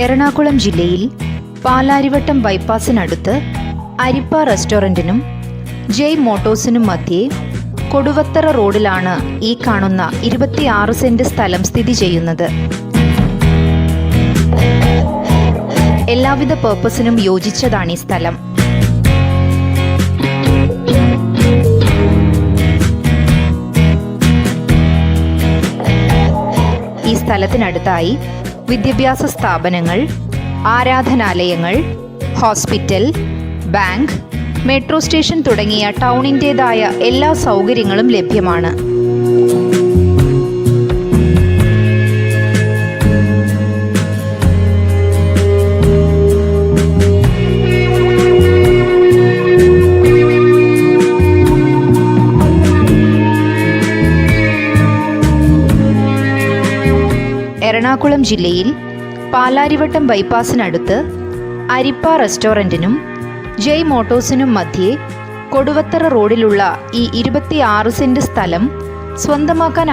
എറണാകുളം ജില്ലയിൽ പാലാരിവട്ടം ബൈപ്പാസിനടുത്ത് അരിപ്പ റെസ്റ്റോറൻറ്റിനും ജയ് മോട്ടോഴ്സിനും മധ്യേ കൊടുവത്തറ റോഡിലാണ് ഈ കാണുന്ന 26 സെന്റ് സ്ഥലം സ്ഥിതി ചെയ്യുന്നത്. എല്ലാവിധ പർപ്പസിനും യോജിച്ചതാണ് ഈ സ്ഥലം. ഈ സ്ഥലത്തിനടുത്തായി വിദ്യാഭ്യാസ സ്ഥാപനങ്ങൾ, ആരാധനാലയങ്ങൾ, ഹോസ്പിറ്റൽ, ബാങ്ക്, മെട്രോ സ്റ്റേഷൻ തുടങ്ങിയ ടൗണിൻ്റേതായ എല്ലാ സൗകര്യങ്ങളും ലഭ്യമാണ്. എറണാകുളം ജില്ലയിൽ പാലാരിവട്ടം ബൈപ്പാസിനടുത്ത് അരിപ്പ റെസ്റ്റോറൻറ്റിനും ജയ് മോട്ടോഴ്സിനും മധ്യേ കൊടുവത്തറ റോഡിലുള്ള ഈ 26 സെന്റ് സ്ഥലം സ്വന്തമാക്കാൻ